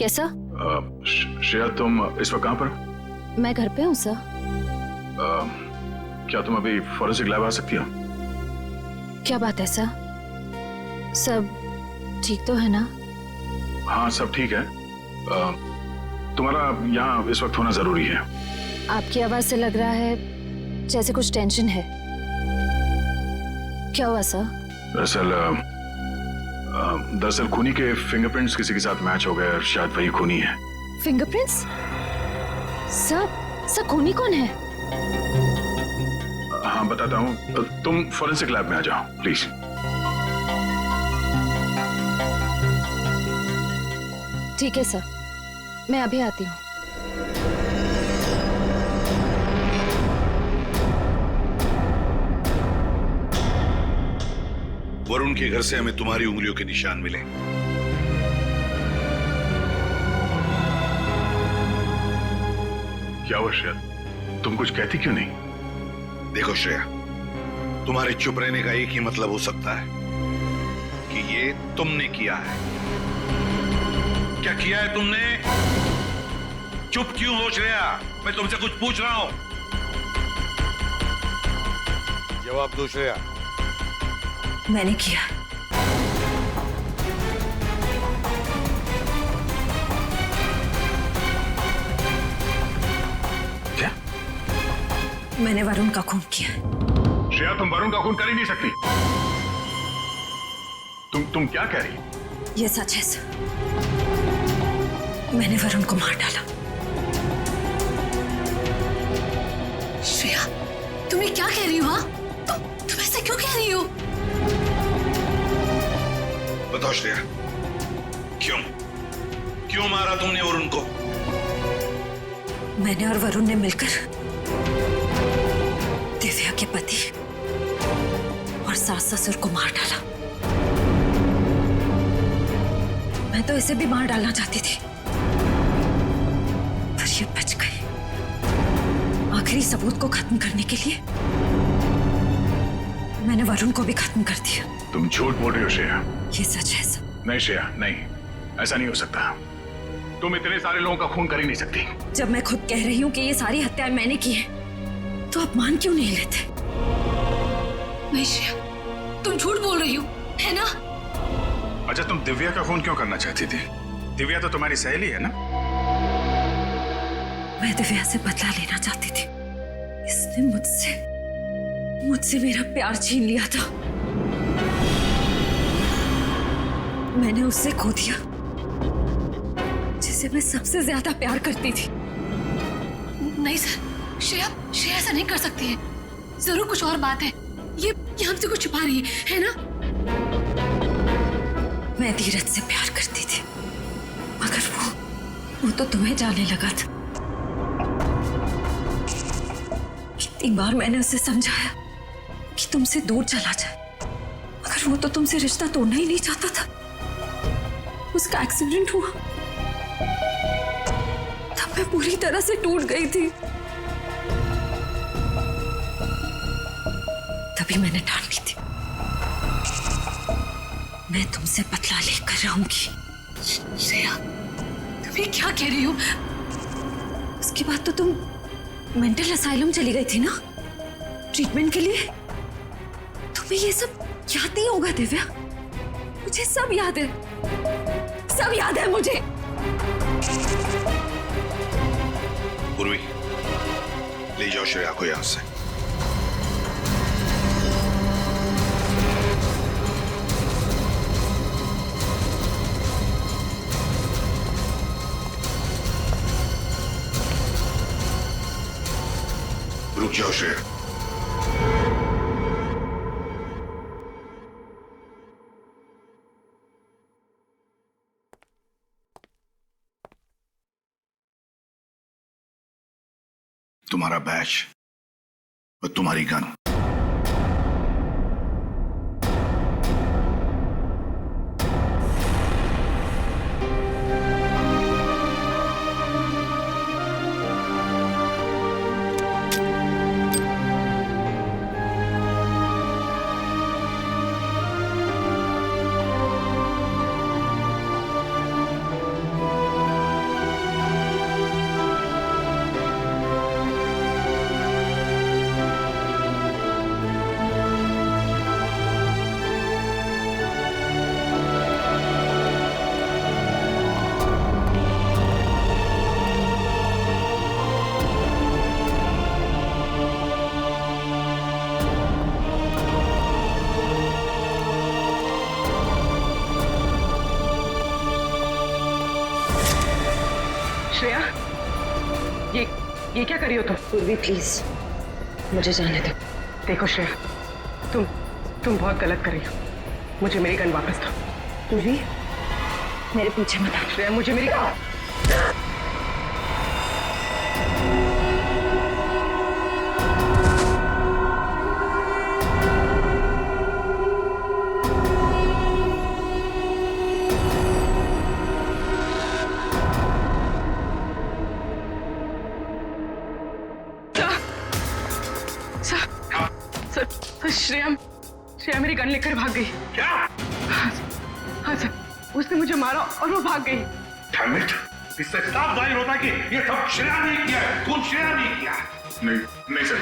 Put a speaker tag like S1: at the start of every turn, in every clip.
S1: कैसा?
S2: श्रेया, तुम इस वक्त कहाँ पर हो?
S1: मैं घर पे हूँ सर।
S2: क्या तुम अभी फॉरेंसिक लैब आ सकती हो?
S1: क्या बात है सर? सब ठीक तो है ना?
S2: हाँ, सब ठीक है। तुम्हारा यहाँ इस वक्त होना जरूरी है।
S1: आपकी आवाज से लग रहा है जैसे कुछ टेंशन है। क्या हुआ सर?
S2: दरअसल खूनी के फिंगरप्रिंट्स किसी के साथ मैच हो गए और शायद वही खूनी है।
S1: फिंगरप्रिंट्स? सर खूनी कौन है?
S2: हाँ, बताता हूँ। तुम फॉरेंसिक लैब में आ जाओ प्लीज।
S1: ठीक है सर, मैं अभी आती हूँ।
S3: वरुण के घर से हमें तुम्हारी उंगलियों के निशान मिले।
S2: क्या हुआ श्रेया, तुम कुछ कहती क्यों नहीं?
S3: देखो श्रेया, तुम्हारे चुप रहने का एक ही मतलब हो सकता है कि ये तुमने किया है। क्या किया है तुमने? चुप क्यों हो श्रेया? मैं तुमसे कुछ पूछ रहा हूं। जवाब दो श्रेया।
S1: मैंने किया।
S2: क्या?
S1: मैंने वरुण का खून किया।
S2: श्रेया, तुम वरुण का खून कर ही नहीं सकती। तुम क्या कह रही?
S1: ये सच है सर, मैंने वरुण को मार डाला।
S4: श्रेया, तुम ये क्या कह रही हो? हाँ, तुम ऐसा क्यों कह रही हो?
S3: बताओ श्रेया, क्यों मारा तुमने वरुण को?
S1: मैंने और वरुण ने मिलकर दिव्या के पति और सास ससुर को मार डाला। मैं तो इसे भी मार डालना चाहती थी, पर ये बच गई। आखिरी सबूत को खत्म करने के लिए मैंने वरुण को भी खत्म कर दिया।
S2: तुम झूठ बोल रही हो श्रेया।
S1: ये सच है सर।
S2: नहीं श्रेया, नहीं, ऐसा नहीं हो सकता। तुम इतने सारे लोगों का खून कर ही नहीं सकती।
S1: जब मैं खुद कह रही हूँ कि ये सारी हत्याएं मैंने की है, तो आप मान क्यों नहीं लेते?
S4: नहीं श्रेया, तुम झूठ बोल रही हो, है ना?
S2: अच्छा, तुम दिव्या का खून क्यों करना चाहती थी? दिव्या तो तुम्हारी सहेली है ना?
S1: मैं दिव्या से बदला लेना चाहती थी। इसने मुझसे मेरा प्यार छीन लिया था। मैंने उससे खो दिया जिसे मैं सबसे ज्यादा प्यार करती थी।
S4: नहीं सर, श्रेया ऐसा नहीं कर सकती है। जरूर कुछ और बात है। ये हमसे कुछ छुपा रही है ना?
S1: मैं धीरज से प्यार करती थी, मगर वो तो तुम्हें जाने लगा था। कितनी बार मैंने उसे समझाया कि तुमसे दूर चला जाए, मगर वो तो तुमसे रिश्ता तोड़ना ही नहीं चाहता था। उसका एक्सीडेंट हुआ, तब मैं पूरी तरह से टूट गई थी। तभी मैंने ठान ली थी, मैं तुमसे बदला लेकर रहूंगी।
S4: श्रेया, तुम ये क्या कह रही हो?
S1: उसके बाद तो तुम मेंटल असाइलम चली गई थी ना, ट्रीटमेंट के लिए। तुम्हें ये सब याद नहीं होगा दिव्या? मुझे सब याद है, सब याद है मुझे।
S3: पूर्वी, ले जाओ श्रेया को यहां से। रुक जाओ श्रेया। तुम्हारा बैच और तुम्हारी गन।
S5: श्रेया, ये क्या करी हो तुम?
S1: पूर्वी प्लीज मुझे जाने दो।
S5: देखो श्रेया, तुम बहुत गलत कर रही हो। मुझे मेरी गन वापस दो।
S1: पूर्वी मेरे पीछे मत आओ।
S5: श्रेया, मुझे मेरी श्रेया मेरी गन लेकर भाग गई।
S3: क्या?
S5: हाँ सर, उसने मुझे मारा और वो भाग गई।
S3: Damn it! इससे साफ जाहिर होता है कि ये सब श्रेया ने किया है, खून श्रेया ने किया है।
S2: नहीं सर,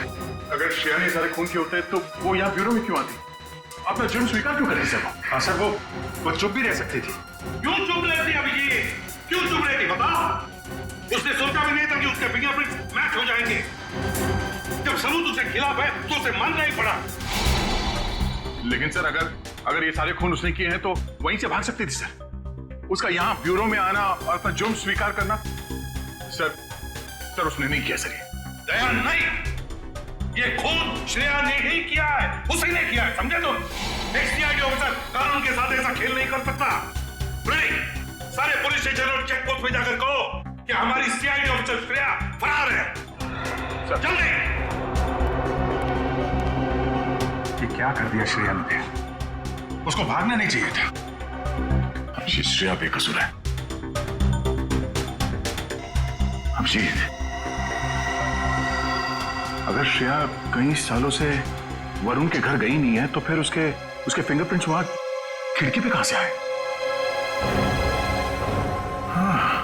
S2: अगर श्रेया ने सारे खून किए होते तो वो यहाँ ब्यूरो में क्यों आती? अपना जुर्म स्वीकार क्यों कर रही सर? हाँ सर, वो चुप भी रह सकती थी।
S3: क्यों चुप रहती अभिजीत? क्यों चुप रहती बता? उसने सोचा भी नहीं था कि उसके फिंगरप्रिंट मैच हो जाएंगे। जब सबूत उसके खिलाफ है तो उसे मानना ही पड़ा।
S2: लेकिन सर, अगर ये सारे खून उसने किए हैं तो वहीं से भाग सकती थी सर। उसका यहाँ ब्यूरो में आना और अपना जुर्म स्वीकार करना, सर उसने नहीं किया सर।
S3: दया नहीं, ये खून श्रेया ने ही किया है, उसी ने किया है, समझे तुम? एक सीआईडी ऑफिसर कानून के साथ ऐसा खेल नहीं कर सकता। नहीं, सारे पुलिस स्टेशन और चेक पोस्ट पे जाकर कहो कि हमारी सीआईडी ऑफिसर श्रेया फरार है। जल्दी!
S2: ये क्या कर दिया श्रेया ने? उसको भागना नहीं चाहिए था। अभिजीत, श्रेया बेकसूर है। अभिजीत, अगर श्रेया कई सालों से वरुण के घर गई नहीं है तो फिर उसके फिंगरप्रिंट्स वहां खिड़की पे कहां से आए? हाँ।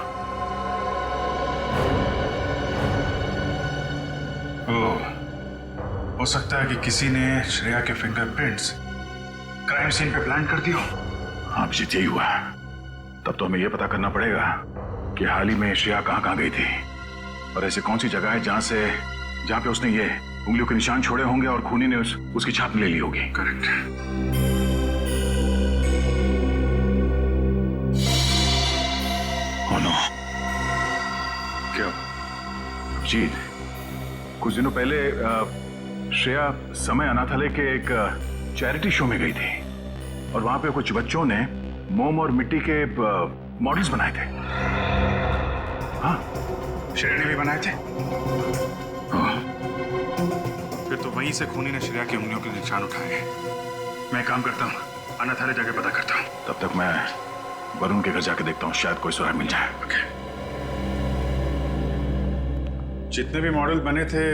S2: हो सकता है कि किसी ने श्रेया के फिंगरप्रिंट्स क्राइम सीन पे प्लांट कर दिया। हाँ अभिजीत, यही हुआ। तब तो हमें यह पता करना पड़ेगा कि हाल ही में श्रेया कहां गई थी और ऐसी कौन सी जगह है जहां पे उसने ये उंगलियों के निशान छोड़े होंगे और खूनी ने उसकी छाप ले ली होगी। करेक्ट। oh no। क्या अभिजीत, कुछ दिनों पहले श्रेया समय अनाथालय के एक चैरिटी शो में गई थी और वहां पे कुछ बच्चों ने मोम और मिट्टी के मॉडल्स बनाए थे। हाँ, श्रेया ने भी बनाए थे। फिर तो वहीं से खूनी ने श्रेया की उंगलियों के निशान उठाए। मैं काम करता हूँ, अनाथालय जाके पता करता हूँ। तब तक मैं वरुण के घर जाके देखता हूँ, शायद कोई सुराग मिल जाए। ओके। जितने भी मॉडल बने थे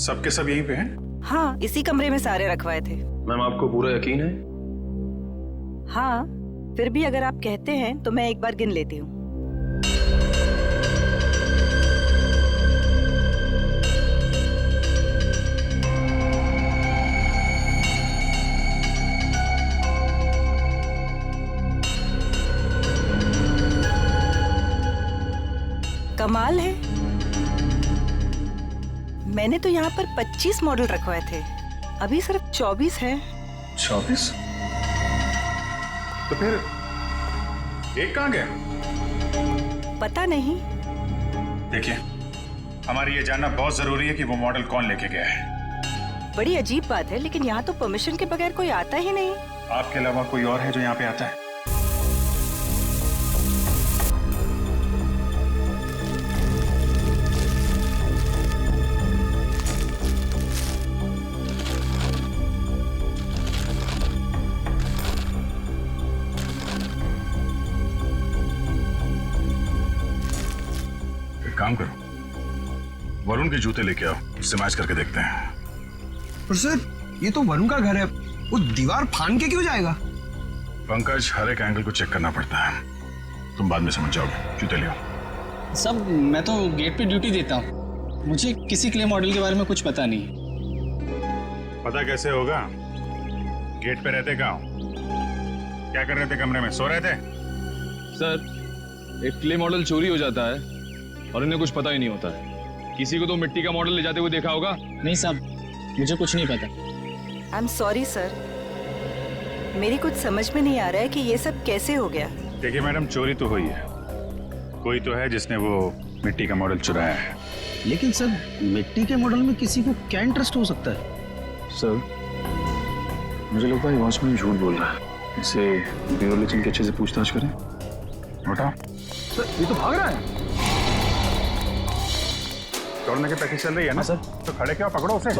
S2: सबके सब यहीं पे हैं?
S6: हाँ, इसी कमरे में सारे रखवाए थे।
S7: मैम, आपको पूरा यकीन है?
S6: हाँ, फिर भी अगर आप कहते हैं तो मैं एक बार गिन लेती हूँ। कमाल है, मैंने तो यहाँ पर 25 मॉडल रखवाए थे, अभी सिर्फ 24 हैं।
S2: 24? तो फिर एक कहाँ गया?
S6: पता नहीं।
S2: देखिए, हमारी ये जानना बहुत जरूरी है कि वो मॉडल कौन लेके गया है।
S6: बड़ी अजीब बात है, लेकिन यहाँ तो परमिशन के बगैर कोई आता ही नहीं।
S2: आपके अलावा कोई और है जो यहाँ पे आता है? काम करो, वरुण के जूते लेके आओ, उससे मैच करके देखते हैं।
S8: पर सर, ये तो वरुण का घर है, वो दीवार फान के क्यों जाएगा?
S2: पंकज, हर एक एंगल को चेक करना पड़ता है, तुम बाद में समझ जाओगे। जूते ले आओ।
S7: सब, मैं तो गेट पे ड्यूटी देता हूँ, मुझे किसी क्ले मॉडल के बारे में कुछ पता नहीं।
S2: पता कैसे होगा? गेट पे रहते कहाँ? क्या कर रहे थे कमरे में? सो रहे थे?
S9: सर, एक क्ले मॉडल चोरी हो जाता है और इन्हें कुछ पता ही नहीं होता है। किसी को तो मिट्टी का मॉडल ले जाते हुए देखा होगा।
S7: नहीं साहब, मुझे कुछ नहीं पता।
S6: आई एम सॉरी सर, मेरी कुछ समझ में नहीं आ रहा है कि ये सब कैसे हो गया।
S2: देखिए मैडम, चोरी तो हुई है, कोई तो है जिसने वो मिट्टी का मॉडल चुराया है।
S10: लेकिन सर, मिट्टी के मॉडल में किसी को क्या इंटरेस्ट हो सकता है?
S9: सर, मुझे लगता है वॉचमैन झूठ बोल रहा है। इसे ब्यूरो चल के अच्छे से पूछताछ करें।
S2: उठा।
S8: सर ये तो भाग रहा है।
S2: दौड़ने की प्रैक्टिस चल रही है ना
S9: सर।
S2: तो खड़े क्या पकड़ो उसे।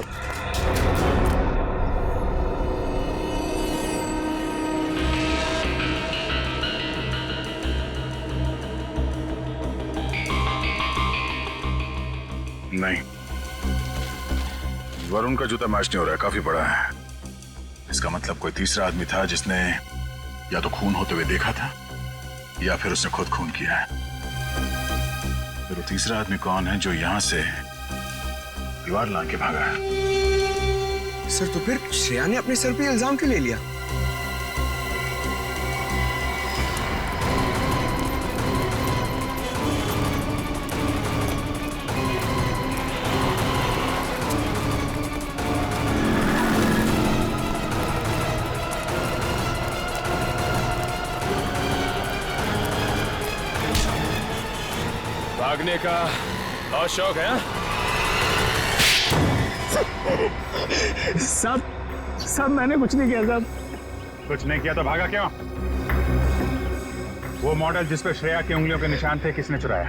S2: नहीं, वरुण का जूता मैच नहीं हो रहा है, काफी बड़ा है। इसका मतलब कोई तीसरा आदमी था जिसने या तो खून होते हुए देखा था या फिर उसने खुद खून किया है। फिर वो तीसरा आदमी कौन है जो यहां से दीवार लांग के भागा है?
S8: सर तो फिर श्रेया ने अपने सर पे इल्जाम क्यों ले लिया?
S9: भागने का बहुत शौक है?
S7: सब मैंने कुछ नहीं किया साहब।
S2: कुछ नहीं किया तो भागा क्यों? वो मॉडल जिस पर श्रेया की उंगलियों के निशान थे किसने चुराया?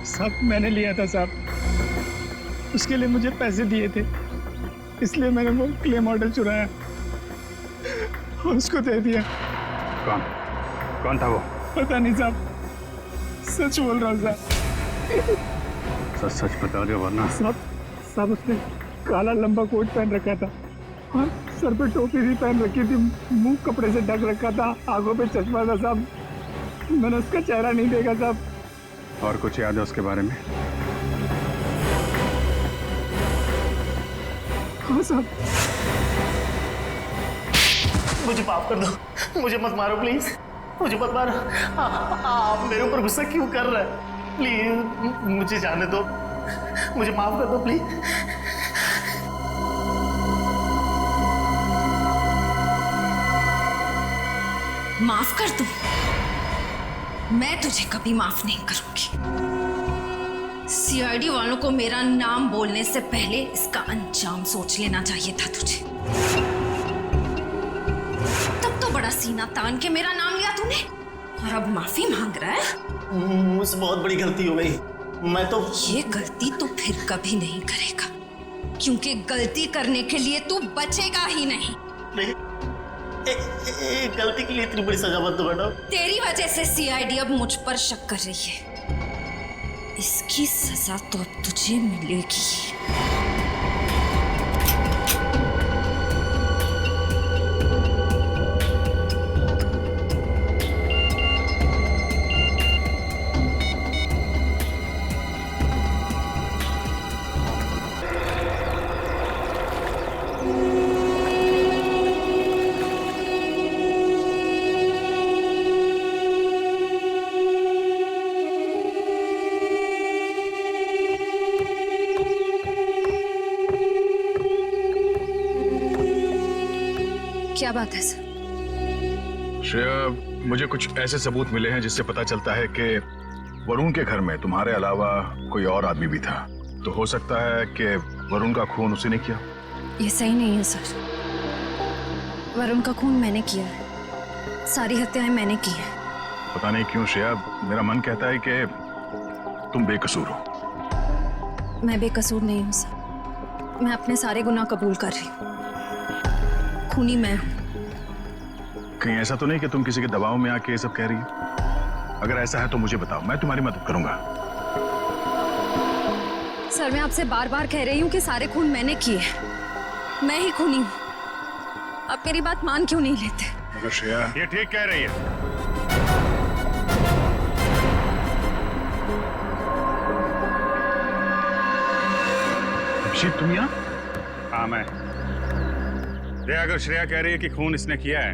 S7: सब मैंने लिया था साहब। उसके लिए मुझे पैसे दिए थे, इसलिए मैंने वो क्ले मॉडल चुराया और उसको दे दिया।
S2: कौन कौन था वो?
S7: पता नहीं साहब, सच बोल रहा हूँ साहब।
S2: सच सच बता दो वरना।
S7: साहब उसने काला लंबा कोट पहन रखा था और सर पे टोपी भी पहन रखी थी, मुंह कपड़े से ढक रखा था, आंखों पे चश्मा था साहब। मैंने उसका चेहरा नहीं देखा साहब।
S2: और कुछ याद है उसके बारे में?
S7: हाँ साहब।
S11: मुझे माफ कर दो, मुझे मत मारो प्लीज, मुझे मत मारो। आप मेरे ऊपर गुस्सा क्यों कर रहे हैं? प्लीज मुझे जाने दो, मुझे माफ कर दो प्लीज।
S1: माफ कर दूं? मैं तुझे कभी माफ नहीं करूंगी। सीआईडी वालों को मेरा नाम बोलने से पहले इसका अंजाम सोच लेना चाहिए था तुझे। तब तो बड़ा सीना तान के मेरा नाम लिया तूने और अब माफी मांग रहा है?
S11: मुझसे बहुत बड़ी गलती हो गई। मैं तो
S1: ये गलती तो फिर कभी नहीं करेगा, क्योंकि गलती करने के लिए तू बचेगा ही नहीं।
S11: नहीं, गलती के लिए इतनी बड़ी सजा मत दो मैडम।
S1: तेरी वजह से सीआईडी अब मुझ पर शक कर रही है। इसकी सजा तो अब तुझे मिलेगी। क्या बात है सर?
S2: श्रेया, मुझे कुछ ऐसे सबूत मिले हैं जिससे पता चलता है कि वरुण के घर में तुम्हारे अलावा कोई और आदमी भी था। तो हो सकता है कि वरुण का खून उसी ने किया।
S1: ये सही नहीं है सर। वरुण का खून मैंने किया है, सारी हत्याएं मैंने की हैं।
S2: पता नहीं क्यों श्रेया, मेरा मन कहता है कि तुम बेकसूर हो।
S1: मैं बेकसूर नहीं हूँ सर। मैं अपने सारे गुनाह कबूल कर रही हूँ। खूनी मैं हूँ।
S2: कहीं ऐसा तो नहीं कि तुम किसी के दबाव में आके ये सब कह रही हो? अगर ऐसा है तो मुझे बताओ, मैं तुम्हारी मदद करूंगा।
S1: सर, मैं आपसे बार बार कह रही हूँ कि सारे खून मैंने किए, मैं ही खूनी हूँ। आप मेरी बात मान क्यों नहीं लेते?
S2: मगर श्रेया, ये ठीक कह रही है। अभिषेक, तुम यहाँ?
S12: हाँ मैं। अगर श्रेया कह रही है कि खून इसने किया है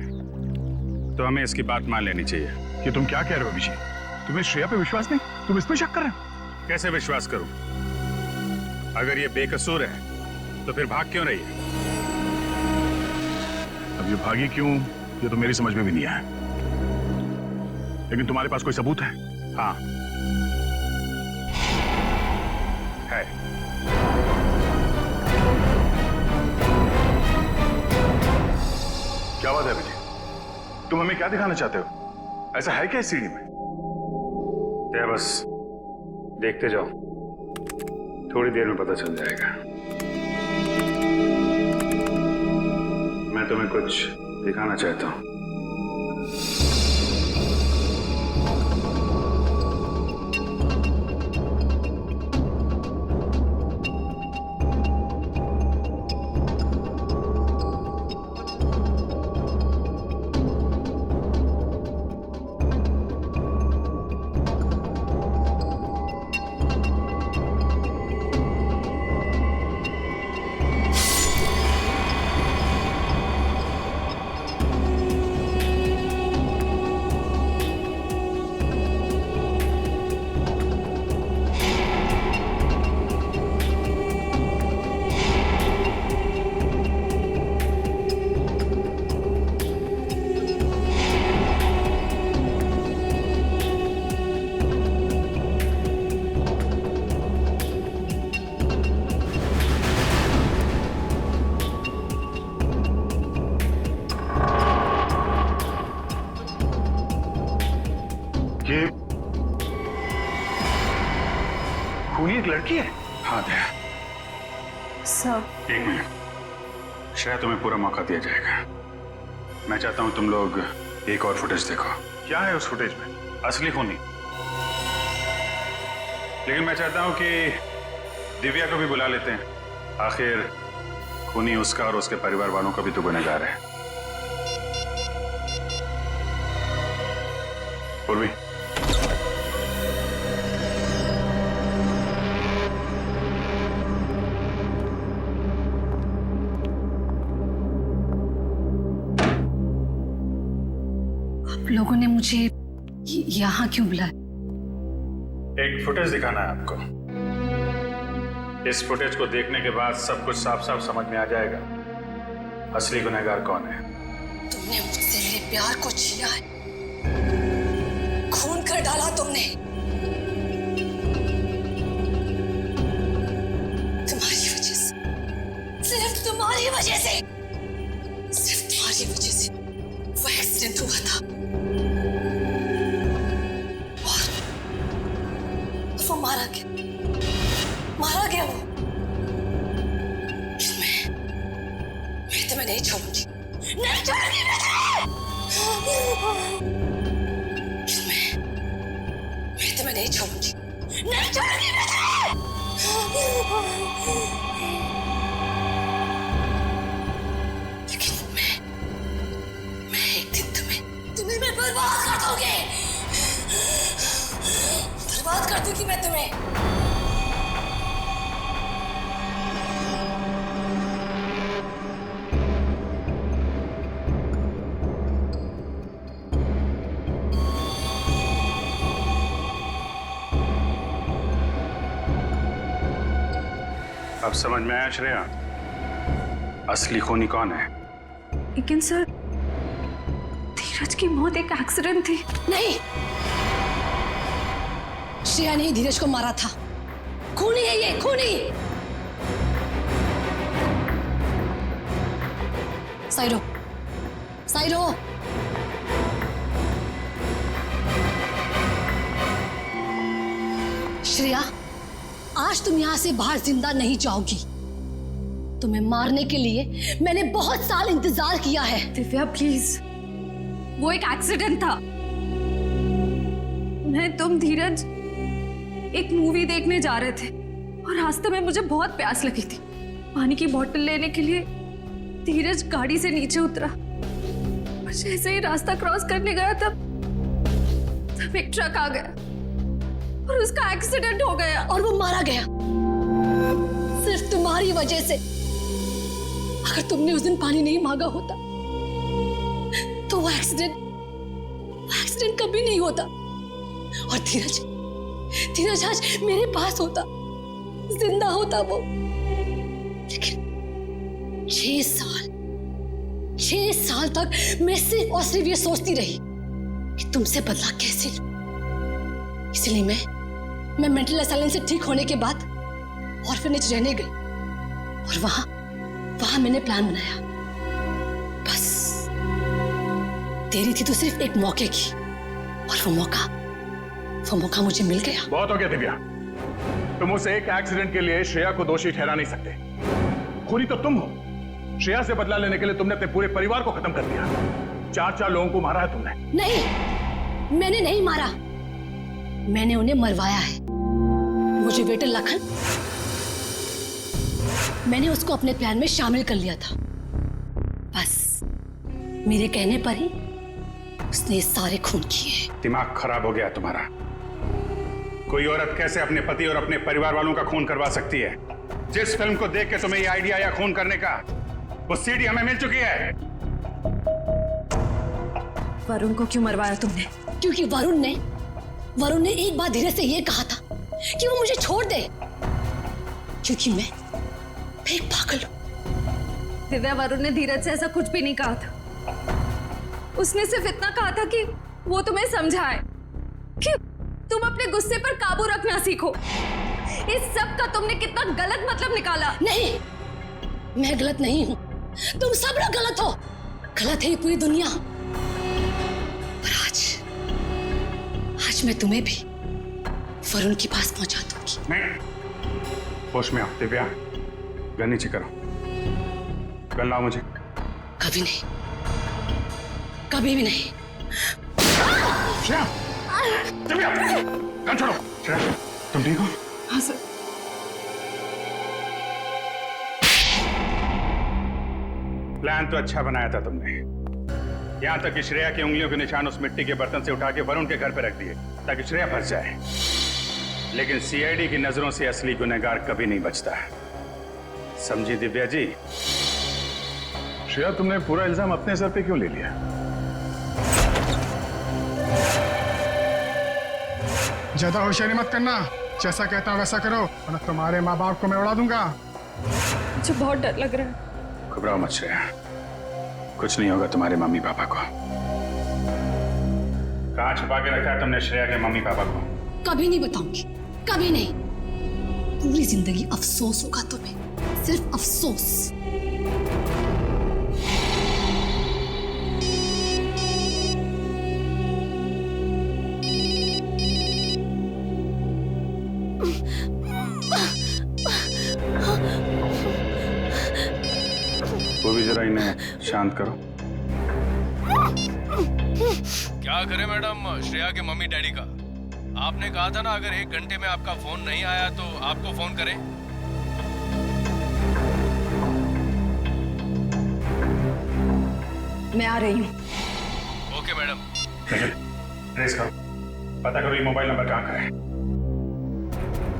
S12: तो हमें इसकी बात मान लेनी चाहिए।
S2: कि तुम क्या कह रहे हो अभिषेक? तुम्हें श्रेया पे विश्वास नहीं? तुम इस पे शक कर रहे हो?
S12: कैसे विश्वास करूं? अगर ये बेकसूर है तो फिर भाग क्यों रही है?
S2: अब ये भागी क्यों, ये तो मेरी समझ में भी नहीं आया। लेकिन तुम्हारे पास कोई सबूत है?
S12: हाँ, है।
S2: क्या बात है विजय, तुम हमें क्या दिखाना चाहते हो? ऐसा है क्या इस सीढ़ी में?
S12: बस देखते जाओ, थोड़ी देर में पता चल जाएगा। मैं तुम्हें कुछ दिखाना चाहता हूं।
S2: ये खूनी एक लड़की है?
S12: हाँ दया।
S1: सब
S12: एक मिनट, श्रेया तुम्हें पूरा मौका दिया जाएगा। मैं चाहता हूं तुम लोग एक और फुटेज देखो।
S2: क्या है उस फुटेज में?
S12: असली खूनी। लेकिन मैं चाहता हूं कि दिव्या को भी बुला लेते हैं। आखिर खूनी उसका और उसके परिवार वालों का भी तो गुनहगार है।
S2: पूर्वी,
S4: लोगों ने मुझे यहाँ क्यों बुलाया?
S12: एक फुटेज दिखाना है आपको। इस फुटेज को देखने के बाद सब कुछ साफ साफ समझ में आ जाएगा असली गुनहगार कौन है।
S4: तुमने मुझसे मेरे प्यार को छीना है, खून कर डाला तुमने। तुम्हारी वजह से, सिर्फ तुम्हारी वजह से, सिर्फ तुम्हारी वजह से वो एक्सीडेंट हुआ था। और वो मारा गया वो। मैं तुम्हें नहीं छोड़ूंगी, नहीं छोड़ूंगी मैं तुम्हें नहीं छोड़ूंगी, नहीं छोड़ूंगी मैं लेकिन मैं एक दिन तुम्हें मैं बर्बाद कर दूंगी, बर्बाद कर दूंगी मैं तुम्हें।
S12: अब समझ में आया श्रेया, असली खूनी कौन है?
S1: लेकिन सर, धीरज की मौत एक एक्सीडेंट थी।
S4: नहीं, श्रेया ने धीरज को मारा था। खूनी है ये, खूनी। साइरो, साइरो, श्रेया, आज तुम यहां से बाहर जिंदा नहीं जाओगी। तुम्हें मारने के लिए मैंने बहुत साल इंतजार किया है।
S1: दिव्या प्लीज, वो एक एक्सीडेंट था। मैं, तुम, धीरज एक मूवी देखने जा रहे थे और रास्ते में मुझे बहुत प्यास लगी थी। पानी की बोतल लेने के लिए धीरज गाड़ी से नीचे उतरा। जैसे ही रास्ता क्रॉस करने गया तब एक ट्रक आ गया और उसका एक्सीडेंट हो गया
S4: और वो मारा गया सिर्फ तुम्हारी वजह से। अगर तुमने उस दिन पानी नहीं मांगा होता तो वो एक्सीडेंट कभी नहीं होता और धीरज आज मेरे पास होता, जिंदा होता वो। लेकिन 6 साल तक मैं सिर्फ और सिर्फ ये सोचती रही कि तुमसे बदला कैसे लूं। इसलिए मैं मेंटल असाइलम से ठीक होने के बाद ऑर्फनेज रहने गई और वहां मैंने प्लान बनाया। बस देरी थी तो सिर्फ एक मौके की, और वो मौका मुझे मिल गया।
S2: बहुत हो गया दिव्या, तुम उस एक एक्सीडेंट के लिए श्रेया को दोषी ठहरा नहीं सकते। खूनी तो तुम हो। श्रेया से बदला लेने के लिए तुमने अपने पूरे परिवार को खत्म कर दिया। 4 लोगों को मारा है तुमने।
S4: नहीं, मैंने नहीं मारा, मैंने उन्हें मरवाया है। मुझे वेटर लखन, मैंने उसको अपने प्लान में शामिल कर लिया था। बस मेरे कहने पर ही उसने सारे खून किए।
S12: दिमाग खराब हो गया तुम्हारा। कोई औरत कैसे अपने पति और अपने परिवार वालों का खून करवा सकती है? जिस फिल्म को देख के तुम्हें ये आइडिया आया खून करने का, वो सीडी हमें मिल चुकी है।
S1: वरुण को क्यों मरवाया तुमने?
S4: क्योंकि वरुण ने एक बार धीरे से ये कहा था कि वो मुझे छोड़ दे, क्योंकि मैं एक पागल हूं।
S1: दिव्या, वरुण ने धीरज से ऐसा कुछ भी नहीं कहा था। उसने सिर्फ इतना कहा था कि वो तुम्हें समझाए कि तुम अपने गुस्से पर काबू रखना सीखो। इस सब का तुमने कितना गलत मतलब निकाला।
S4: नहीं, मैं गलत नहीं हूं, तुम सब लोग गलत हो। गलत है ये पूरी दुनिया। पर आज मैं तुम्हें भी वरुण के पास पहुंचा दूंगी।
S12: नहीं, होश में आओ दिव्या, गन नीचे करो। गन लाओ मुझे।
S4: कभी नहीं, कभी भी नहीं।
S12: श्रेया, दिव्या, गन छोड़ो। श्रेया, तुम ठीक हो?
S1: हाँ सर।
S12: प्लान तो अच्छा बनाया था तुमने। यहां तक कि श्रेया की उंगलियों के निशान उस मिट्टी के बर्तन से उठा के वरुण के घर पे रख दिए ताकि श्रेया फंस जाए। लेकिन सीआईडी की नजरों से असली गुनहगार कभी नहीं बचता। समझी दिव्या जी?
S2: श्रेया, तुमने पूरा इल्जाम अपने सर पे क्यों ले लिया?
S7: ज्यादा होशियारी मत करना, जैसा कहता हूं वैसा करो, वरना तुम्हारे माँ बाप को मैं उड़ा दूंगा।
S1: मुझे बहुत डर लग रहा है।
S12: घबराओ मत श्रेया, कुछ नहीं होगा तुम्हारे मम्मी पापा को। कहाँ छुपा के रखा है तुमने श्रेया के मम्मी पापा को?
S4: कभी नहीं बताऊंगी, कभी नहीं। पूरी जिंदगी अफसोस होगा तुम्हें, सिर्फ अफसोस।
S12: वो भी जरा इन्हें शांत करो।
S9: क्या करे मैडम, श्रेया के मम्मी डैडी का। आपने कहा था ना अगर 1 घंटे में आपका फोन नहीं आया तो आपको फोन करें।
S1: मैं आ रही हूँ।
S9: Okay madam.
S12: ट्रेस करो, पता करो ये मोबाइल नंबर कहाँ का है।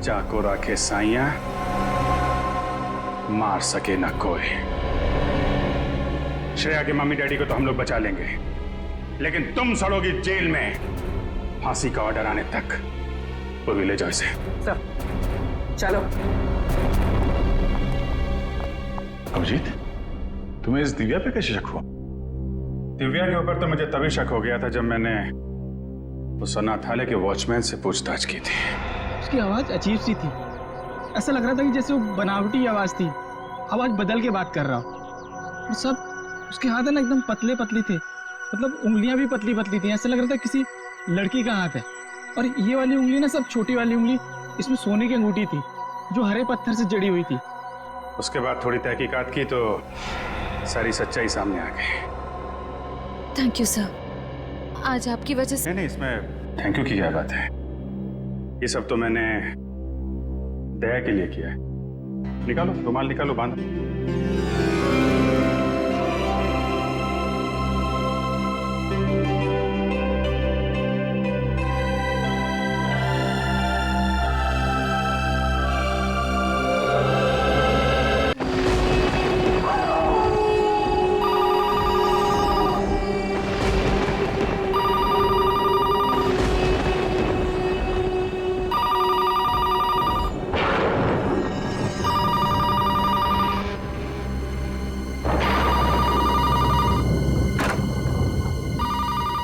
S12: चाको राखे साइया, मार सके ना कोई। श्रेया के मम्मी डैडी को तो हम लोग बचा लेंगे, लेकिन तुम सड़ोगी जेल में फांसी का ऑर्डर आने तक। वो भी ले जाओ इसे।
S5: सर चलो।
S2: अभिजीत, तुम्हें इस दिव्या पे कैसे शक हुआ?
S12: दिव्या के ऊपर तो मुझे तभी शक हो गया था जब मैंने उस अनाथालय के वॉचमैन से पूछताछ की थी।
S7: उसकी आवाज अजीब सी थी, ऐसा लग रहा था कि जैसे वो बनावटी आवाज थी, आवाज बदल के बात कर रहा हो। और सब उसके हाथ है ना एकदम पतले पतले थे, मतलब उंगलियां भी पतली पतली थी। ऐसा लग रहा था किसी लड़की का हाथ है। और ये वाली उंगली ना, सब छोटी वाली उंगली, इसमें सोने की अंगूठी थी जो हरे पत्थर से जड़ी हुई थी।
S12: उसके बाद थोड़ी तहकीकात की तो सारी सच्चाई सामने आ गई।
S1: थैंक यू सर, आज आपकी वजह से।
S12: नहीं, इसमें थैंक यू की क्या बात है। ये सब तो मैंने दया के लिए किया है। निकालो रुमाल, निकालो, बांधो।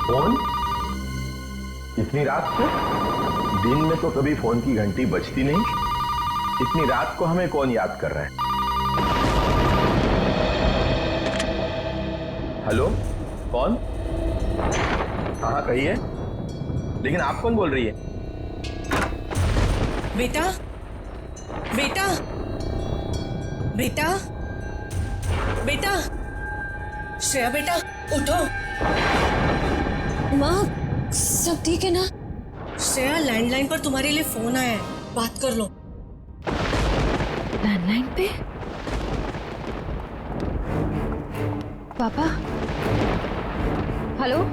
S13: फोन इतनी रात को? दिन में तो कभी फोन की घंटी बजती नहीं। इतनी रात को हमें कौन याद कर रहा है? हेलो, कौन? हाँ कहिए, लेकिन आप कौन बोल रही है?
S5: बेटा, बेटा, बेटा, बेटा, श्रेया बेटा उठो।
S4: माँ, सब ठीक है ना?
S5: श्रेया, लैंडलाइन पर तुम्हारे लिए फोन आया है, बात कर लो।
S1: लैंडलाइन पे? पापा? हेलो?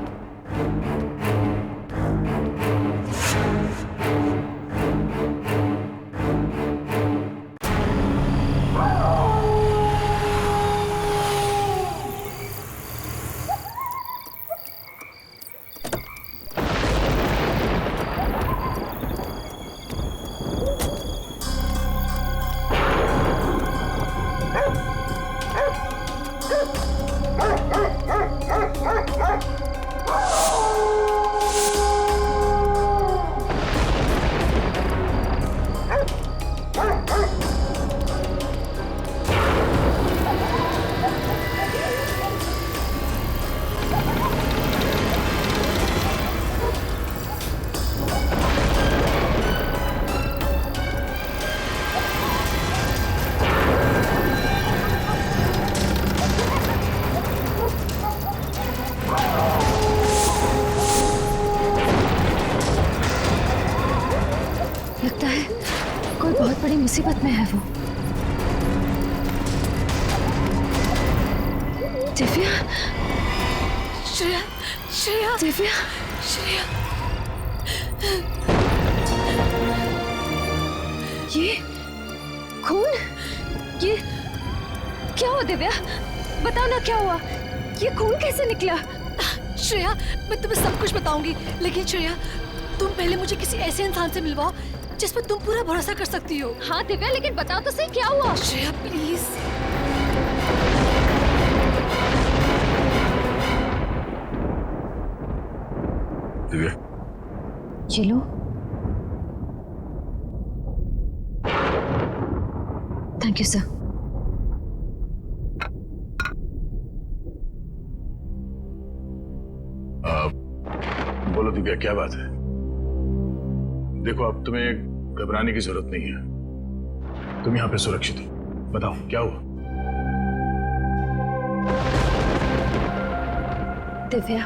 S1: लगता है कोई बहुत बड़ी मुसीबत में है वो। दिव्या,
S4: श्रेया, श्रेया,
S1: दिव्या,
S4: श्रेया,
S1: ये खून? ये क्या हुआ दिव्या? बताओ ना क्या हुआ? ये खून कैसे निकला?
S4: श्रेया, मैं तुम्हें सब कुछ बताऊंगी, लेकिन श्रेया, तुम पहले मुझे किसी ऐसे इंसान से मिलवाओ जिस पर तुम पूरा भरोसा कर सकती हो।
S1: हाँ दिव्या, लेकिन बताओ तो सही क्या हुआ?
S4: श्रेया प्लीज।
S2: दिव्या,
S1: ये लो। Thank you sir.
S2: बोलो दिव्या, क्या बात है? देखो, अब तुम्हें घबराने की जरूरत नहीं है। तुम यहाँ पे सुरक्षित हो। बताओ क्या हुआ?
S1: दिव्या,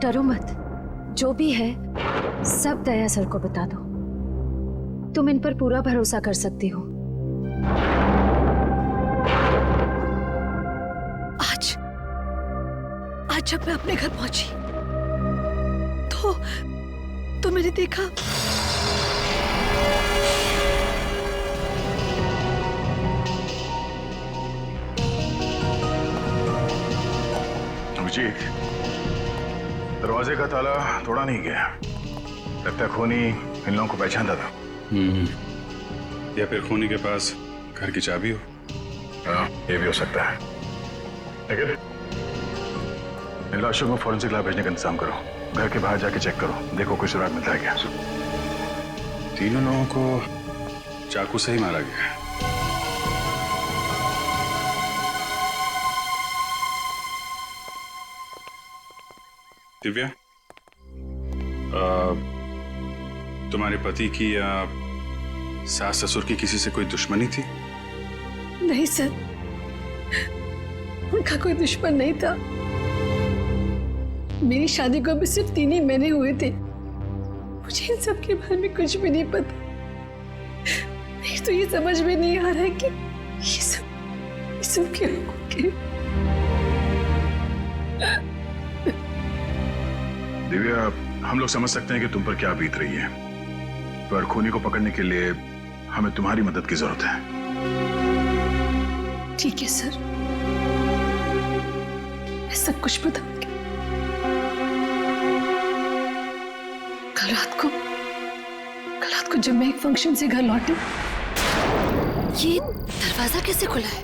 S1: डरो मत। जो भी है सब दया सर को बता दो। तुम इन पर पूरा भरोसा कर सकती हो।
S4: आज जब मैं अपने घर पहुंची तो मैंने देखा
S2: अभिजीत, दरवाजे का ताला तोड़ा नहीं गया। लगता है खूनी इन लोगों को पहचानता था।
S12: या फिर खूनी के पास घर की चाबी हो।
S2: हाँ, ये भी हो सकता है। लेकिन इन लाशों को फॉरेंसिक लैब भेजने का इंतजाम करो। घर के बाहर जाके चेक करो, देखो कोई सुराग मिलता है क्या।
S12: तीनों लोगों को चाकू से ही मारा गया। दिव्या, तुम्हारे पति की या सास ससुर की किसी से कोई दुश्मनी थी?
S4: नहीं सर, उनका कोई दुश्मन नहीं था। मेरी शादी को अभी सिर्फ 3 ही महीने हुए थे। मुझे इन सब के बारे में कुछ भी नहीं पता। मेरे तो ये समझ में नहीं आ रहा है कि ये सब क्यों हो गया।
S2: दिव्या, हम लोग समझ सकते हैं कि तुम पर क्या बीत रही है, पर खूनी को पकड़ने के लिए हमें तुम्हारी मदद की जरूरत है।
S4: ठीक है सर, मैं सब कुछ बताऊंगी। कल रात को जब मैं एक फंक्शन से घर लौटी, ये दरवाजा कैसे खुला है?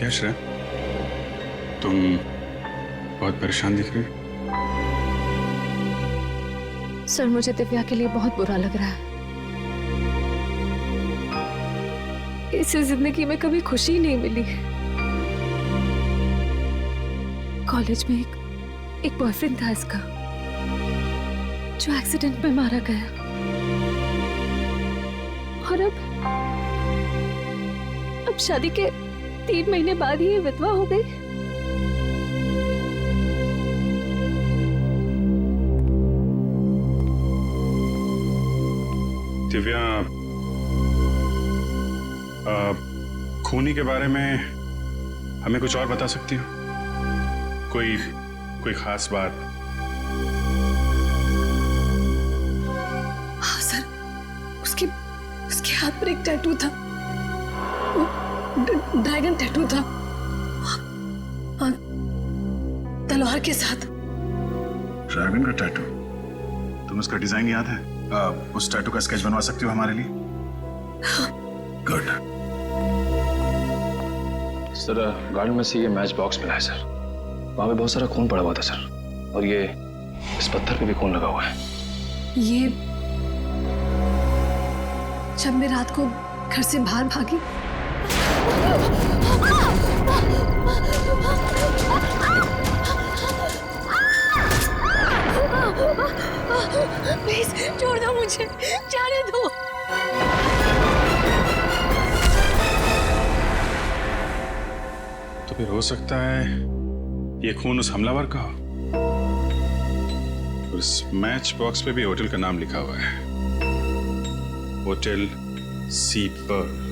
S12: क्या श्रेया, तुम बहुत परेशान दिख रही हो।
S4: सर मुझे दिव्या के लिए बहुत बुरा लग रहा है। इसे जिंदगी में कभी खुशी नहीं मिली। कॉलेज में एक बॉयफ्रेंड था इसका, जो एक्सीडेंट में मारा गया। और अब शादी के 3 महीने बाद ही ये विधवा हो गई।
S12: दिव्या, खूनी के बारे में हमें कुछ और बता सकती हो? कोई खास बात?
S4: हाँ सर, उसके हाथ पर एक टैटू था, ड्रैगन टैटू था, तलवार के साथ।
S2: ड्रैगन का टैटू? तुम उसका डिजाइन याद है? उस टैटू का स्केच बनवा सकती हो हमारे लिए? गुड।
S9: सर गार्डन में से ये मैच बॉक्स मिला है सर। वहां पे बहुत सारा खून पड़ा हुआ था सर, और ये इस पत्थर पे भी खून लगा हुआ है।
S4: ये जब मैं रात को घर से बाहर भागी, प्लीज छोड़ दो मुझे, जाने दो।
S12: तो फिर हो सकता है ये खून उस हमलावर का हो। और इस मैच बॉक्स पे भी होटल का नाम लिखा हुआ है, होटल सी पर्ल।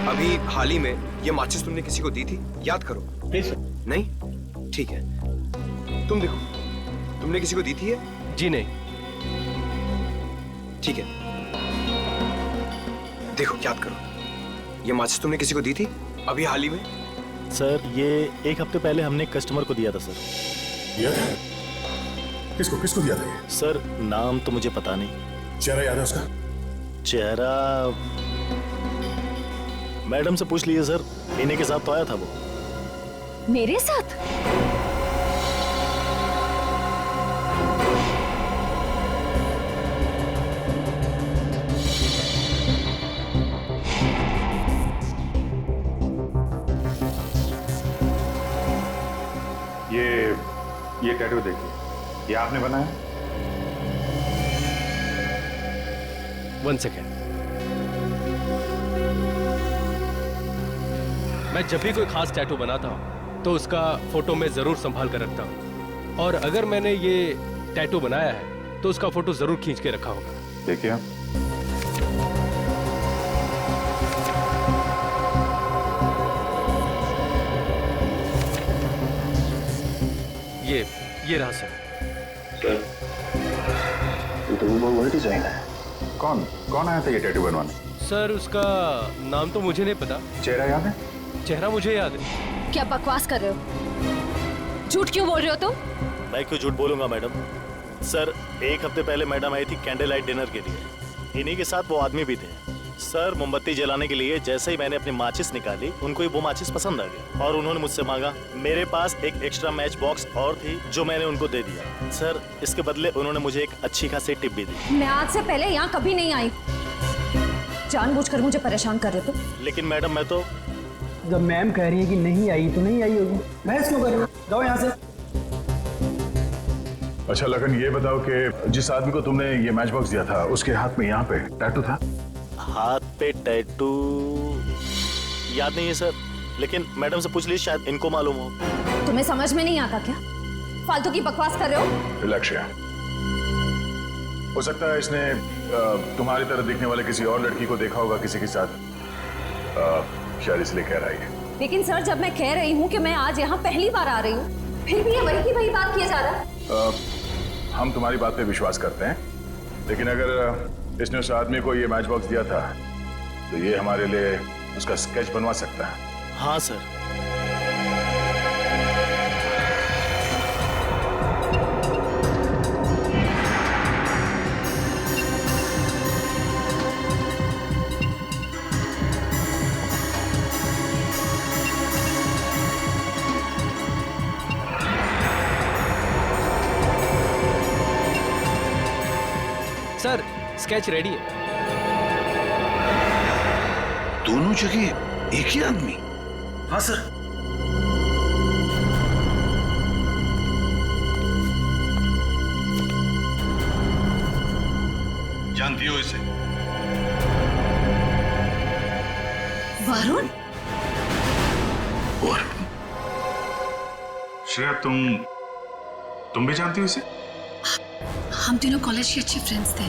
S8: अभी हाल ही में ये माचिस तुमने किसी को दी थी? याद करो। नहीं? ठीक है, तुम देखो, तुमने किसी को दी थी ये?
S10: जी नहीं।
S8: ठीक है, देखो याद करो, ये माचिस तुमने किसी को दी थी अभी हाल ही में?
S11: सर ये 1 हफ्ते पहले हमने कस्टमर को दिया था सर।
S14: दिया था? किसको दिया था ये?
S11: सर नाम तो मुझे पता नहीं।
S14: चेहरा याद है उसका?
S11: चेहरा मैडम से पूछ लीजिए सर, इन्हीं के साथ तो आया था वो।
S1: मेरे साथ?
S12: ये टैटू देखिए, ये आपने बनाया?
S10: 1 सेकेंड। मैं जब भी कोई खास टैटू बनाता हूँ तो उसका फोटो मैं जरूर संभाल कर रखता हूँ, और अगर मैंने ये टैटू बनाया है तो उसका फोटो जरूर खींच के रखा होगा।
S12: देखिए आप।
S10: ये रहा सर।
S9: ये तो वो वही डिजाइन है।
S12: कौन आया था ये टैटू बनवाने?
S10: सर उसका नाम तो मुझे नहीं पता।
S12: चेहरा याद है?
S10: चेहरा मुझे याद है।
S1: क्या बकवास कर रहे हो? झूठ क्यों बोल रहे हो तुम?
S11: मैं क्यों झूठ बोलूंगा मैडम? सर 1 हफ्ते पहले मैडम आई थी कैंडल लाइट डिनर के लिए, इन्हीं के साथ वो आदमी भी थे। सर मोमबत्ती जलाने के लिए जैसे ही मैंने अपनी माचिस निकाली, उनको ही वो माचिस पसंद आ गई और उन्होंने मुझसे मांगा। मेरे पास एक एक्स्ट्रा मैच बॉक्स और थी जो मैंने उनको दे दिया। सर इसके बदले उन्होंने मुझे एक अच्छी खासी टिप भी दी।
S1: मैं आज से पहले यहाँ कभी नहीं आई। जानबूझकर मुझे परेशान कर रहे हो।
S11: लेकिन मैडम मैं तो,
S7: जब मैम कह रही है कि नहीं आई तो नहीं आई होगी, बहस क्यों कर रही हो? जाओ यहाँ से।
S2: अच्छा लगन, ये बताओ कि जिस आदमी को तुमने ये मैच बॉक्स दिया था उसके हाथ में यहाँ पे टैटू था?
S11: हाथ पे टैटू याद नहीं है सर, लेकिन मैडम से पूछ लीजिए, शायद इनको मालूम हो।
S1: तुम्हें समझ में नहीं आता क्या? फालतू की बकवास कर रहे हो।
S2: रिलैक्स। हो सकता है इसने तुम्हारी तरह दिखने वाले किसी और लड़की को देखा होगा किसी के साथ, शायद इसलिए कह रहा है।
S1: लेकिन सर जब मैं कह रही हूँ कि मैं आज यहाँ पहली बार आ रही हूँ, फिर भी ये वही की वही बात किया जा रहा है।
S2: हम तुम्हारी बात पे विश्वास करते हैं, लेकिन अगर इसने उस आदमी को ये मैच बॉक्स दिया था तो ये हमारे लिए उसका स्केच बनवा सकता है।
S11: हाँ सर।
S10: सर स्केच रेडी है।
S3: दोनों जगह एक ही आदमी?
S13: हाँ सर।
S3: जानती हो इसे?
S4: वरुण?
S12: श्रेया तुम भी जानती हो इसे?
S4: हम तीनों कॉलेज के अच्छे फ्रेंड्स थे।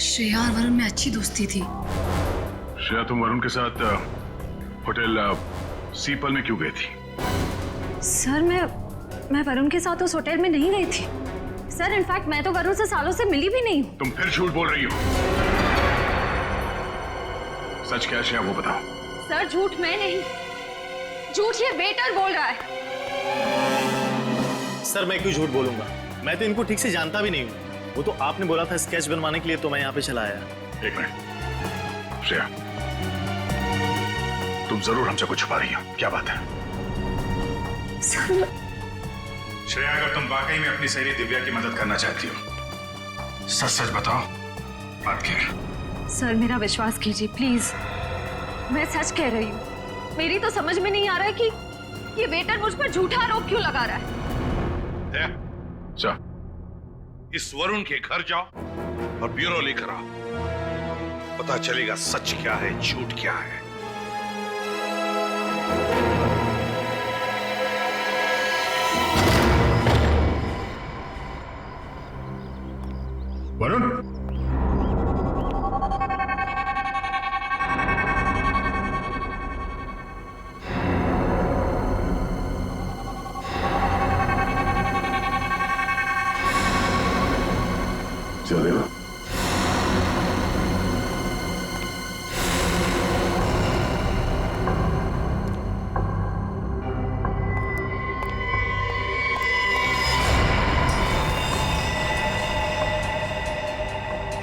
S4: श्रेया और वरुण में अच्छी दोस्ती थी।
S2: श्रेया, तुम वरुण के साथ होटल सीपल में क्यों गई थी?
S1: सर मैं वरुण के साथ उस होटल में नहीं गई थी सर। इनफैक्ट मैं तो वरुण से सालों से मिली भी नहीं हूँ।
S2: तुम फिर झूठ बोल रही हो। सच क्या है श्रेया, वो बताओ।
S1: सर झूठ मैं नहीं, झूठ ये वेटर बोल रहा है।
S11: सर मैं क्यों झूठ बोलूंगा, मैं तो इनको ठीक से जानता भी नहीं हूँ। वो तो आपने बोला था स्केच बनवाने के लिए, तो मैं यहाँ पे चला आया।
S2: एक मिनट श्रेया, तुम जरूर हमसे कुछ छुपा रही हो, क्या बात है?
S12: श्रेया, अगर तुम वाकई में अपनी सहेली दिव्या की मदद करना चाहती हो, सच सच बताओ, बात क्या है?
S1: सर मेरा विश्वास कीजिए प्लीज, मैं सच कह रही हूँ। मेरी तो समझ में नहीं आ रहा है कि ये वेटर मुझ पर झूठा आरोप क्यों लगा रहा है।
S2: जा,
S3: इस वरुण के घर जाओ और ब्यूरो लेकर आओ, पता चलेगा सच क्या है झूठ क्या है।
S2: वरुण, चले हो?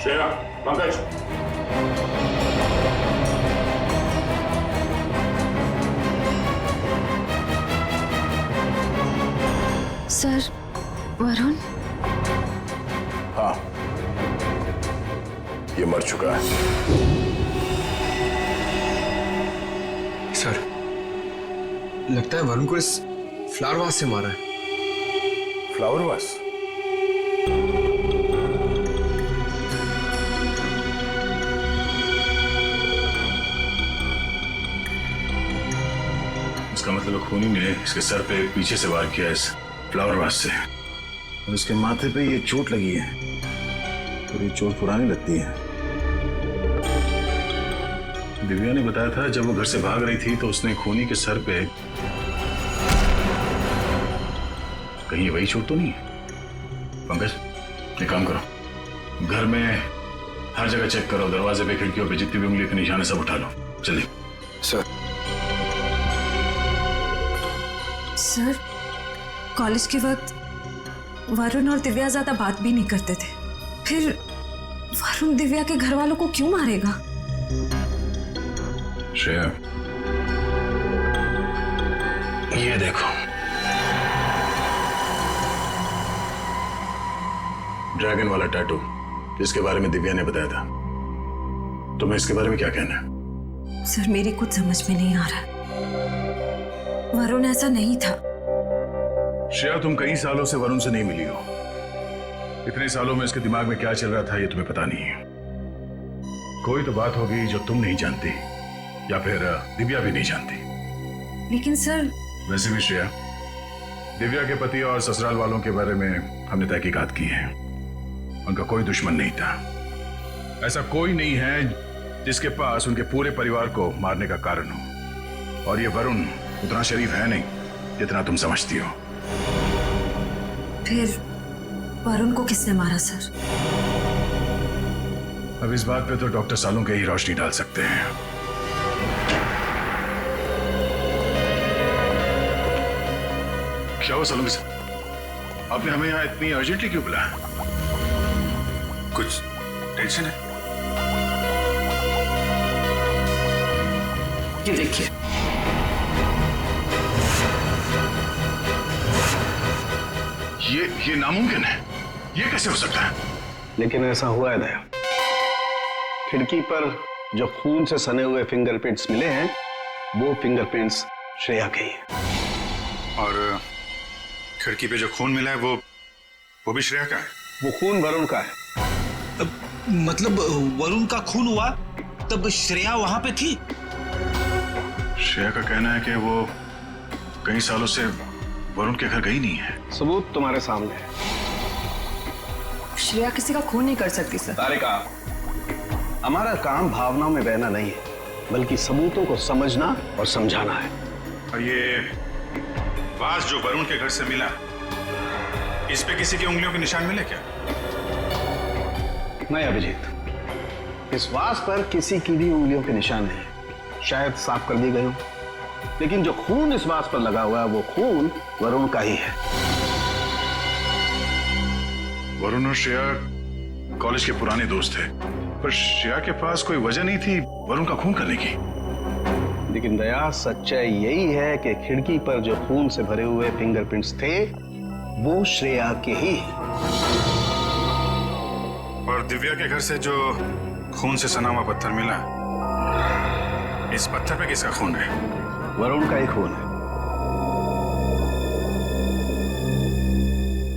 S12: श्रेया, पंकज,
S1: सर वरुण?
S2: हाँ, ये मर चुका है।
S8: सर लगता है वरुण को इस फ्लावर वास से मारा है।
S2: Flower vase? इसका मतलब खूनी ने इसके सर पे पीछे से वार किया इस फ्लावर वास से, और इसके माथे पे ये चोट लगी है, और ये चोट पुरानी लगती है। दिव्या ने बताया था जब वो घर से भाग रही थी तो उसने खूनी के सर पे, कहीं वही चोट तो नहीं है? पंकज, एक काम करो, घर में हर जगह चेक करो, दरवाजे पे खिड़कियों पे जितनी भी उंगली के निशान है सब उठा लो। चलिए।
S1: सर कॉलेज के वक्त वरुण और दिव्या ज्यादा बात भी नहीं करते थे, फिर वरुण दिव्या के घर वालों को क्यों मारेगा?
S2: श्रेया, ये देखो, ड्रैगन वाला टैटू जिसके बारे में दिव्या ने बताया था, तुम्हें इसके बारे में क्या कहना है?
S1: सर मेरी कुछ समझ में नहीं आ रहा, वरुण ऐसा नहीं था।
S2: श्रेया, तुम कई सालों से वरुण से नहीं मिली हो, इतने सालों में इसके दिमाग में क्या चल रहा था ये तुम्हें पता नहीं है। कोई तो बात होगी जो तुम नहीं जानती, या फिर दिव्या भी नहीं जानती।
S1: लेकिन सर,
S2: वैसे भी श्रेया, दिव्या के पति और ससुराल वालों के बारे में हमने तहकीकात की है, उनका कोई दुश्मन नहीं था। ऐसा कोई नहीं है जिसके पास उनके पूरे परिवार को मारने का कारण हो, और ये वरुण उतना शरीफ है नहीं जितना तुम समझती हो।
S1: फिर वरुण को किसने मारा सर?
S2: अब इस बात पे तो डॉक्टर सालों के ही रोशनी डाल सकते हैं। क्या हुआ सालों के साथ? आपने हमें यहाँ इतनी अर्जेंटली क्यों बुलाया? कुछ टेंशन है?
S5: ये देखिए,
S2: ये नामुमकिन है, ये कैसे हो सकता है?
S15: लेकिन ऐसा हुआ है दया, खिड़की पर जो खून से सने हुए फिंगरप्रिंट्स मिले हैं वो फिंगरप्रिंट्स श्रेया के ही हैं।
S12: और खिड़की पे जो खून मिला है वो भी श्रेया का है?
S15: वो खून वरुण का है।
S16: मतलब वरुण का खून हुआ तब श्रेया वहां पे थी?
S2: श्रेया का कहना है कि वो कई सालों से वरुण के घर गई नहीं है।
S15: सबूत तुम्हारे सामने है।
S5: श्रेया किसी का खून नहीं कर सकती सर।
S15: तारिका, हमारा काम भावनाओं में बहना नहीं है, बल्कि सबूतों को समझना और समझाना है।
S12: और ये वास जो वरुण के घर से मिला, इस पे किसी की उंगलियों के निशान मिले क्या?
S15: नहीं अभिजीत, इस वास पर किसी की भी उंगलियों के निशान नहीं, शायद साफ कर दी गए हो, लेकिन जो खून इस वास पर लगा हुआ है वो खून वरुण का ही है।
S2: वरुण और श्रेया कॉलेज के पुराने दोस्त थे, पर श्रेया के पास कोई वजह नहीं थी वरुण का खून करने की।
S15: लेकिन दया, सच्चाई यही है कि खिड़की पर जो खून से भरे हुए फिंगरप्रिंट्स थे वो श्रेया के ही हैं।
S12: और दिव्या के घर से जो खून से सना हुआ पत्थर मिला, इस पत्थर पे किसका खून है?
S15: वरुण का ही खून है।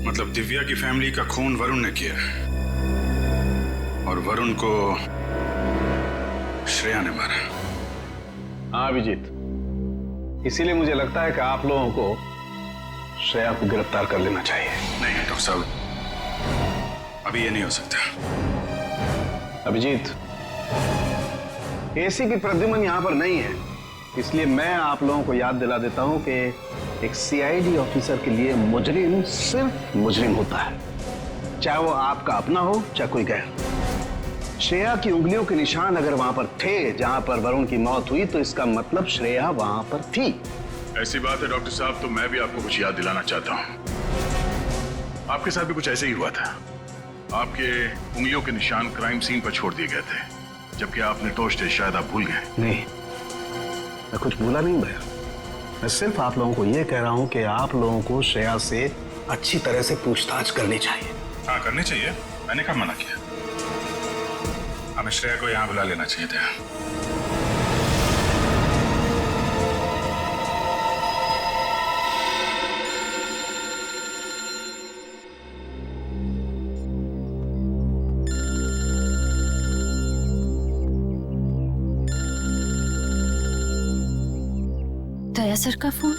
S12: मतलब दिव्या की फैमिली का खून वरुण ने किया और वरुण को श्रेया ने मारा।
S15: हाँ अभिजीत, इसीलिए मुझे लगता है कि आप लोगों को श्रेया को गिरफ्तार कर लेना चाहिए।
S12: नहीं डॉक्टर साहब, अभी ये नहीं हो सकता।
S15: अभिजीत, एसी की प्रद्युमन यहां पर नहीं है, इसलिए मैं आप लोगों को याद दिला देता हूं कि एक सीआईडी ऑफिसर के लिए मुजरिम सिर्फ मुजरिम होता है, चाहे वो आपका अपना हो चाहे कोई गैर। श्रेया की उंगलियों के निशान अगर वहां पर थे जहां पर वरुण की मौत हुई, तो इसका मतलब श्रेया वहां पर थी।
S2: ऐसी बात है डॉक्टर साहब, तो मैं भी आपको कुछ याद दिलाना चाहता हूँ। आपके साथ भी कुछ ऐसे ही हुआ था। आपके उंगलियों के निशान क्राइम सीन पर छोड़ दिए गए थे, जबकि आप निर्दोष थे। शायद आप भूल गए।
S15: नहीं, मैं कुछ भूला नहीं भैया। मैं सिर्फ आप लोगों को यह कह रहा हूं कि आप लोगों को श्रेया से अच्छी तरह से पूछताछ करनी चाहिए।
S12: हाँ करनी चाहिए, मैंने कब मना किया? हमें श्रेया को यहाँ बुला लेना चाहिए था।
S1: दया सर का फोन?